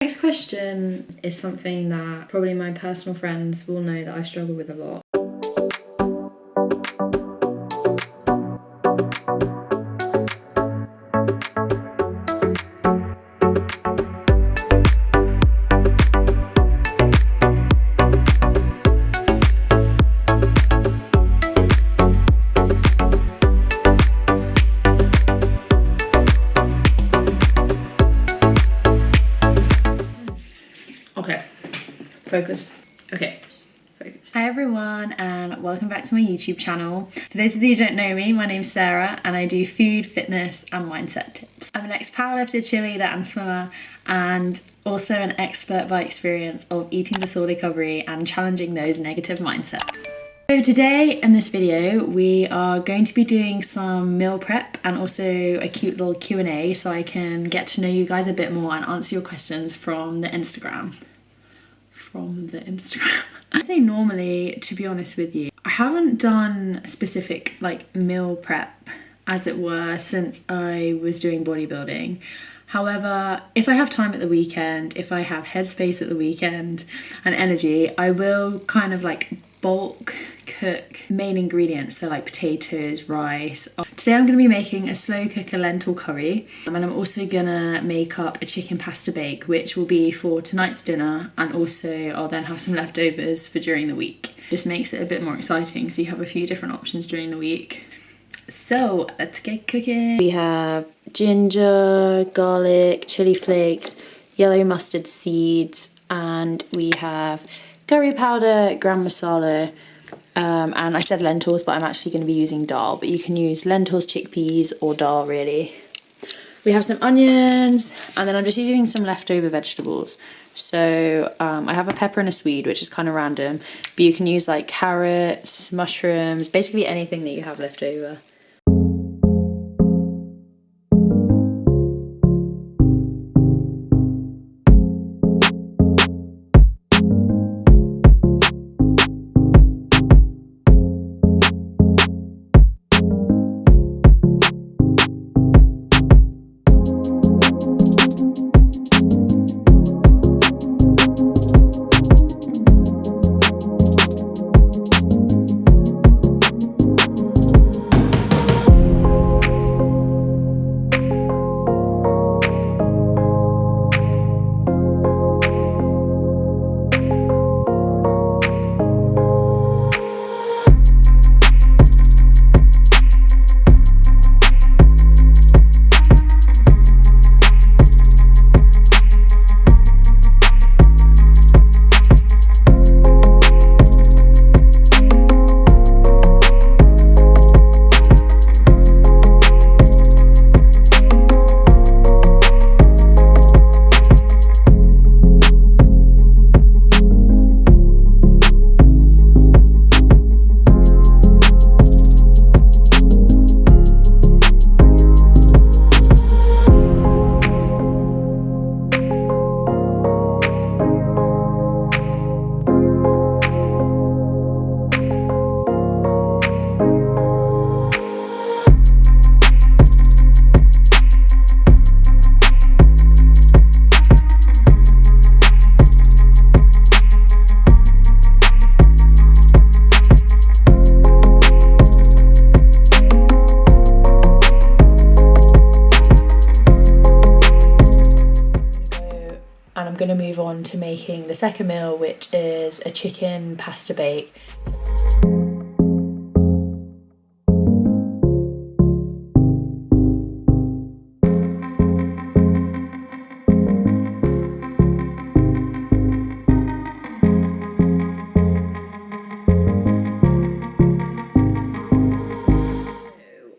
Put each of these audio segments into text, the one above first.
Next question is something that probably my personal friends will know that I struggle with a lot. Okay, focus. Okay, focus. Hi everyone and welcome back to my YouTube channel. For those of you who don't know me, my name's Sarah and I do food, fitness and mindset tips. I'm an ex-powerlifter, cheerleader and swimmer, and also an expert by experience of eating disorder recovery and challenging those negative mindsets. So today in this video we are going to be doing some meal prep and also a cute little Q&A so I can get to know you guys a bit more and answer your questions from the Instagram. I say normally, to be honest with you, I haven't done specific like meal prep as it were since I was doing bodybuilding. However, if I have time at the weekend, if I have headspace at the weekend and energy, I will kind of like bulk cook main ingredients, so like potatoes, rice. Today I'm going to be making a slow cooker lentil curry and I'm also gonna make up a chicken pasta bake which will be for tonight's dinner, and also I'll then have some leftovers for during the week. Just makes it a bit more exciting so you have a few different options during the week. So let's get cooking. We have ginger, garlic, chili flakes, yellow mustard seeds, and we have curry powder, garam masala, and I said lentils, but I'm actually going to be using dal, but you can use lentils, chickpeas, or dal really. We have some onions, and then I'm just using some leftover vegetables. So I have a pepper and a swede, which is kind of random, but you can use like carrots, mushrooms, basically anything that you have left over. Going to move on to making the second meal, which is a chicken pasta bake.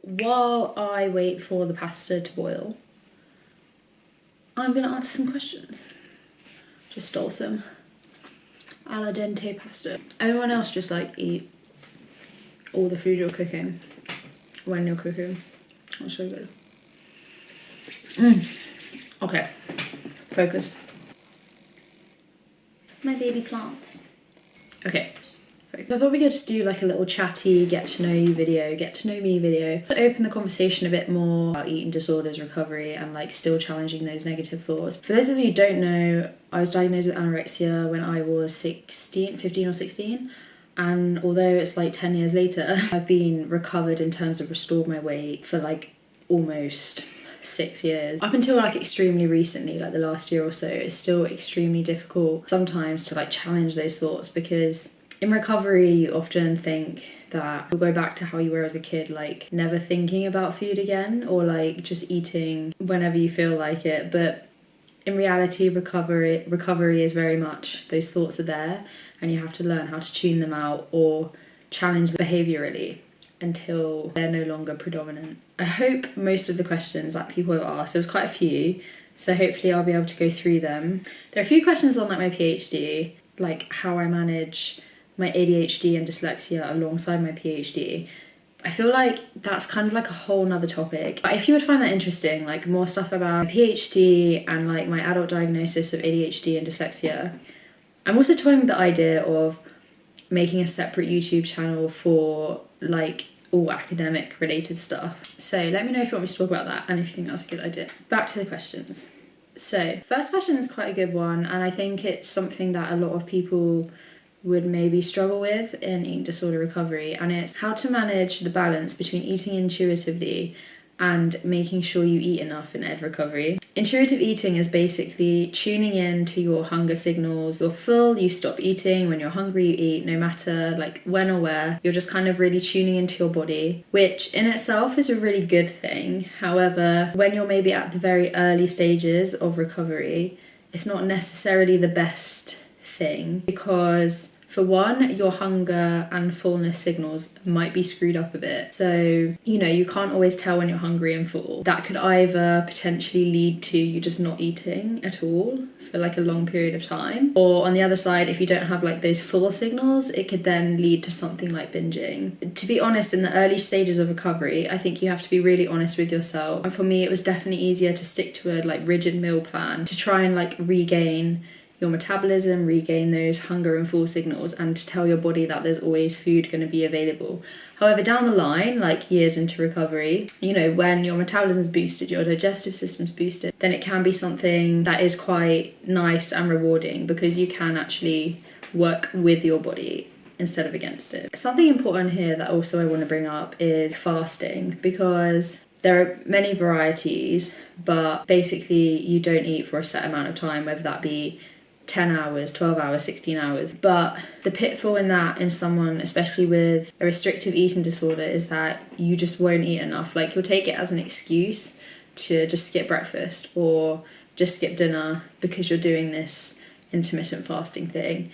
While I wait for the pasta to boil, I'm going to answer some questions. Just stole some al dente pasta. Everyone else just like eat all the food you're cooking when you're cooking. That's so good. Okay, focus. My baby plants. Okay, So I thought we could just do like a little chatty get to know you video, get to know me video, to open the conversation a bit more about eating disorders, recovery, and like still challenging those negative thoughts. For those of you who don't know, I was diagnosed with anorexia when I was 15 or 16. And although it's like 10 years later, I've been recovered in terms of restored my weight for like almost 6 years. Up until like extremely recently, like the last year or so, it's still extremely difficult sometimes to like challenge those thoughts, because in recovery you often think that you'll go back to how you were as a kid, like never thinking about food again, or like just eating whenever you feel like it. But in reality, recovery is very much those thoughts are there, and you have to learn how to tune them out or challenge them behaviorally until they're no longer predominant. I hope most of the questions that people have asked, there was quite a few, so hopefully I'll be able to go through them. There are a few questions on like my PhD, like how I manage my ADHD and dyslexia alongside my PhD. I feel like that's kind of like a whole nother topic. But if you would find that interesting, like more stuff about my PhD and like my adult diagnosis of ADHD and dyslexia, I'm also toying with the idea of making a separate YouTube channel for like all academic related stuff. So let me know if you want me to talk about that and if you think that's a good idea. Back to the questions. So first question is quite a good one, and I think it's something that a lot of people would maybe struggle with in eating disorder recovery, and it's how to manage the balance between eating intuitively and making sure you eat enough in ED recovery. Intuitive eating is basically tuning in to your hunger signals. You're full, you stop eating. When you're hungry, you eat, no matter like when or where. You're just kind of really tuning into your body, which in itself is a really good thing. However, when you're maybe at the very early stages of recovery, it's not necessarily the best thing, because for one, your hunger and fullness signals might be screwed up a bit. So, you know, you can't always tell when you're hungry and full. That could either potentially lead to you just not eating at all for like a long period of time. Or on the other side, if you don't have like those full signals, it could then lead to something like binging. To be honest, in the early stages of recovery, I think you have to be really honest with yourself. And for me, it was definitely easier to stick to a like rigid meal plan to try and like regain your metabolism, regain those hunger and full signals, and to tell your body that there's always food going to be available. However, down the line, like years into recovery, you know, when your metabolism's boosted, your digestive system's boosted, then it can be something that is quite nice and rewarding, because you can actually work with your body instead of against it. Something important here that also I want to bring up is fasting, because there are many varieties, but basically you don't eat for a set amount of time, whether that be 10 hours, 12 hours, 16 hours. But the pitfall in that, in someone, especially with a restrictive eating disorder, is that you just won't eat enough. Like, you'll take it as an excuse to just skip breakfast or just skip dinner because you're doing this intermittent fasting thing.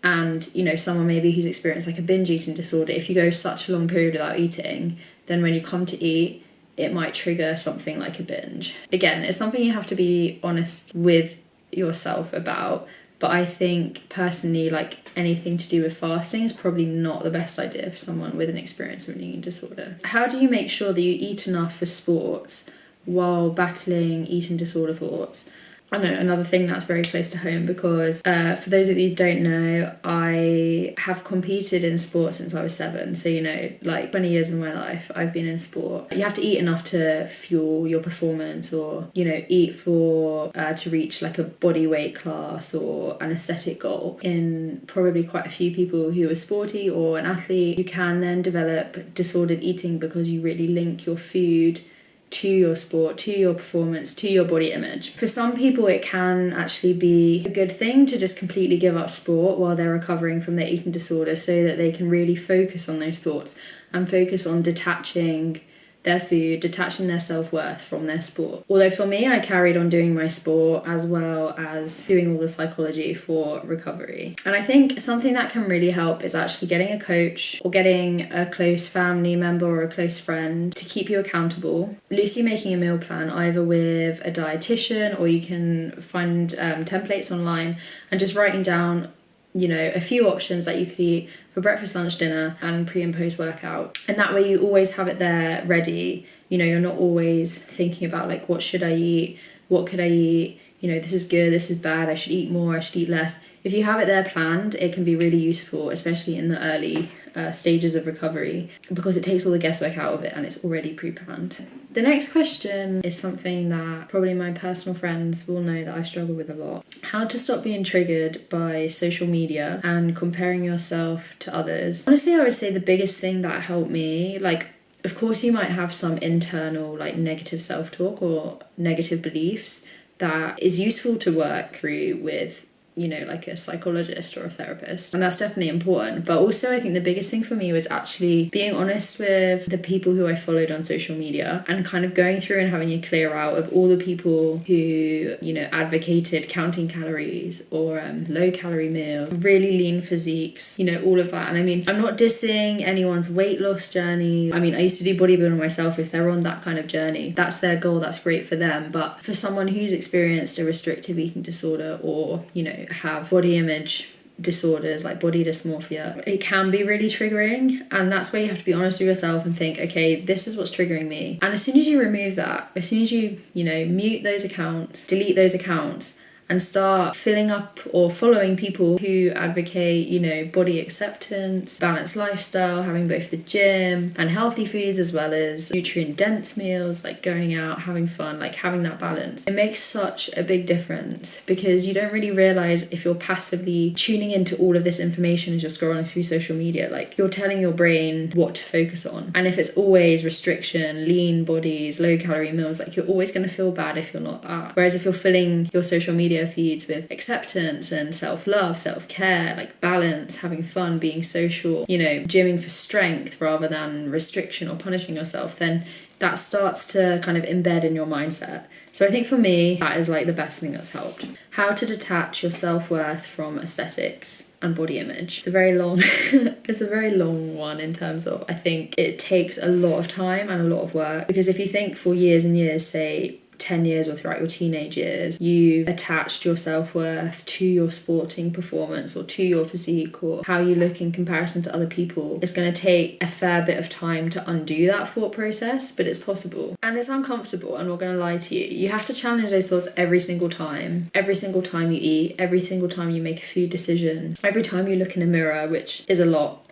And, you know, someone maybe who's experienced like a binge eating disorder, if you go such a long period without eating, then when you come to eat, it might trigger something like a binge. Again, it's something you have to be honest with yourself about. But I think personally, like anything to do with fasting is probably not the best idea for someone with an experience of an eating disorder. How do you make sure that you eat enough for sports while battling eating disorder thoughts? I know another thing that's very close to home, because for those of you who don't know, I have competed in sport since I was 7. So, you know, like 20 years of my life, I've been in sport. You have to eat enough to fuel your performance, or, you know, eat for to reach like a body weight class or an aesthetic goal. In probably quite a few people who are sporty or an athlete, you can then develop disordered eating because you really link your food to your sport, to your performance, to your body image. For some people, it can actually be a good thing to just completely give up sport while they're recovering from their eating disorder, so that they can really focus on those thoughts and focus on detaching their food, detaching their self-worth from their sport. Although for me, I carried on doing my sport as well as doing all the psychology for recovery. And I think something that can really help is actually getting a coach or getting a close family member or a close friend to keep you accountable. Loosely making a meal plan, either with a dietitian, or you can find templates online, and just writing down, you know, a few options that you could eat for breakfast, lunch, dinner, and pre and post workout. And that way you always have it there ready. You know, you're not always thinking about like, what should I eat? What could I eat? You know, this is good, this is bad, I should eat more, I should eat less. if you have it there planned, it can be really useful, especially in the early stages of recovery, because it takes all the guesswork out of it and it's already pre-planned. The next question is something that probably my personal friends will know that I struggle with a lot. How to stop being triggered by social media and comparing yourself to others. Honestly, I would say the biggest thing that helped me, like, of course you might have some internal like negative self-talk or negative beliefs that is useful to work through with, you know, like a psychologist or a therapist, and that's definitely important. But also I think the biggest thing for me was actually being honest with the people who I followed on social media and kind of going through and having a clear out of all the people who, you know, advocated counting calories or low calorie meals, really lean physiques, you know, all of that. And I mean, I'm not dissing anyone's weight loss journey. I mean, I used to do bodybuilding myself. If they're on that kind of journey, that's their goal, that's great for them. But for someone who's experienced a restrictive eating disorder or, you know, have body image disorders like body dysmorphia, it can be really triggering, and that's where you have to be honest with yourself and think, okay, this is what's triggering me. And as soon as you remove that, as soon as you know, mute those accounts, delete those accounts, and start filling up or following people who advocate, you know, body acceptance, balanced lifestyle, having both the gym and healthy foods as well as nutrient dense meals, like going out, having fun, like having that balance. It makes such a big difference because you don't really realize if you're passively tuning into all of this information as you're scrolling through social media, like you're telling your brain what to focus on. And if it's always restriction, lean bodies, low calorie meals, like you're always going to feel bad if you're not that. Whereas if you're filling your social media feeds with acceptance and self-love, self-care, like balance, having fun, being social, you know, gymming for strength rather than restriction or punishing yourself, then that starts to kind of embed in your mindset. So I think for me, that is like the best thing that's helped. How to detach your self-worth from aesthetics and body image. It's a very long it's a very long one in terms of, I think it takes a lot of time and a lot of work, because if you think for years and years, say 10 years or throughout your teenage years, you've attached your self-worth to your sporting performance or to your physique or how you look in comparison to other people. It's going to take a fair bit of time to undo that thought process, but it's possible. And it's uncomfortable, I'm not going to lie to you. You have to challenge those thoughts every single time you eat, every single time you make a food decision, every time you look in a mirror, which is a lot.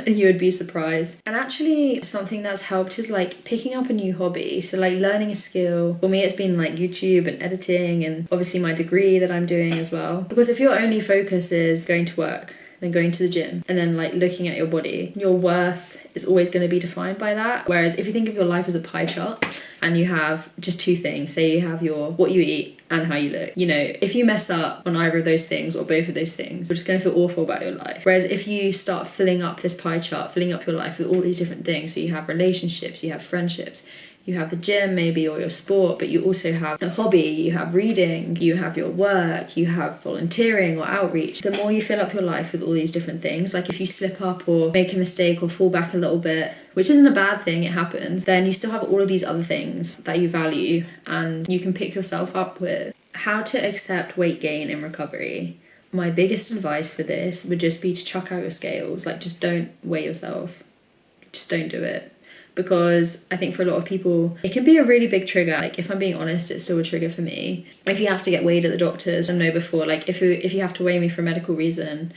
You would be surprised. And actually something that's helped is like picking up a new hobby, so like learning a skill. For me it's been like YouTube and editing, and obviously my degree that I'm doing as well, because if your only focus is going to work, then going to the gym, and then like looking at your body, your worth is always going to be defined by that. Whereas if you think of your life as a pie chart and you have just two things, say you have your what you eat and how you look, you know, if you mess up on either of those things or both of those things, you're just going to feel awful about your life. Whereas if you start filling up this pie chart, filling up your life with all these different things, so you have relationships, you have friendships, you have the gym maybe or your sport, but you also have a hobby, you have reading, you have your work, you have volunteering or outreach. The more you fill up your life with all these different things, like if you slip up or make a mistake or fall back a little bit, which isn't a bad thing, it happens, then you still have all of these other things that you value and you can pick yourself up with. How to accept weight gain in recovery. My biggest advice for this would just be to chuck out your scales. Like, just don't weigh yourself. Just don't do it. Because I think for a lot of people, it can be a really big trigger. Like, if I'm being honest, it's still a trigger for me. If you have to get weighed at the doctors, I know before, like if you have to weigh me for a medical reason,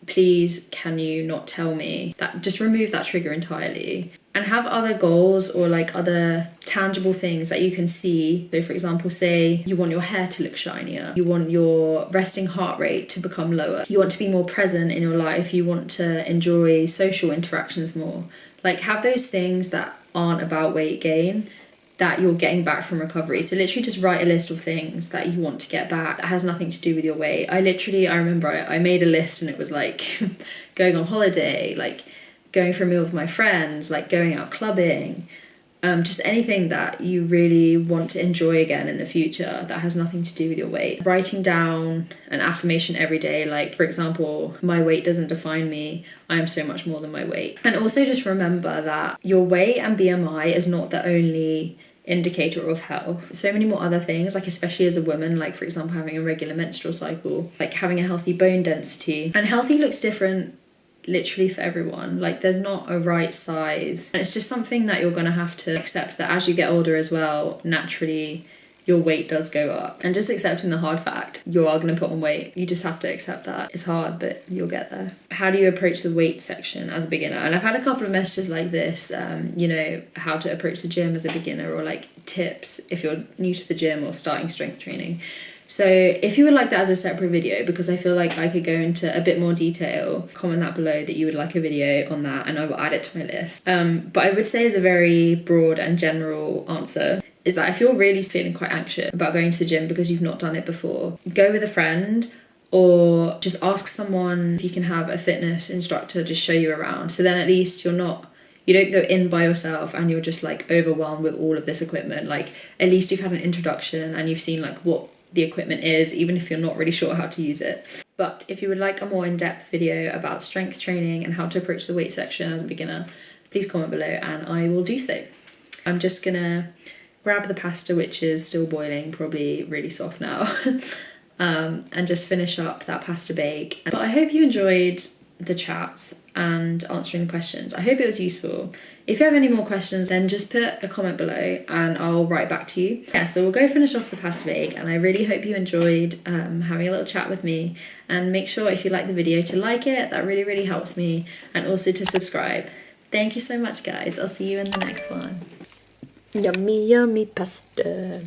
please can you not tell me that? Just remove that trigger entirely and have other goals or like other tangible things that you can see. So for example, say you want your hair to look shinier, you want your resting heart rate to become lower, you want to be more present in your life, you want to enjoy social interactions more. Like, have those things that aren't about weight gain that you're getting back from recovery. So literally just write a list of things that you want to get back that has nothing to do with your weight. I remember I made a list and it was like going on holiday, like going for a meal with my friends, like going out clubbing, just anything that you really want to enjoy again in the future that has nothing to do with your weight. Writing down an affirmation every day, like for example, my weight doesn't define me, I am so much more than my weight. And also just remember that your weight and BMI is not the only indicator of health. So many more other things, like especially as a woman, like for example having a regular menstrual cycle, like having a healthy bone density. And healthy looks different literally for everyone. Like, there's not a right size, and it's just something that you're gonna have to accept, that as you get older as well, naturally your weight does go up. And just accepting the hard fact, you are going to put on weight. You just have to accept that. It's hard, but you'll get there. How do you approach the weight section as a beginner? And I've had a couple of messages like this, you know, how to approach the gym as a beginner, or like tips if you're new to the gym or starting strength training. So if you would like that as a separate video, because I feel like I could go into a bit more detail, comment that below that you would like a video on that and I will add it to my list. But I would say as a very broad and general answer is that if you're really feeling quite anxious about going to the gym because you've not done it before, go with a friend or just ask someone if you can have a fitness instructor just show you around. So then at least you don't go in by yourself and you're just like overwhelmed with all of this equipment. Like at least you've had an introduction and you've seen like what the equipment is, even if you're not really sure how to use it. But if you would like a more in-depth video about strength training and how to approach the weight section as a beginner, please comment below and I will do so. I'm just gonna grab the pasta, which is still boiling, probably really soft now, and just finish up that pasta bake. But I hope you enjoyed the chats and answering the questions. I hope it was useful. If you have any more questions, then just put a comment below and I'll write back to you. Yeah, so we'll go finish off the pasta bake, and I really hope you enjoyed having a little chat with me. And make sure if you like the video to like it, that really, really helps me, and also to subscribe. Thank you so much, guys. I'll see you in the next one. Yummy, yummy pasta.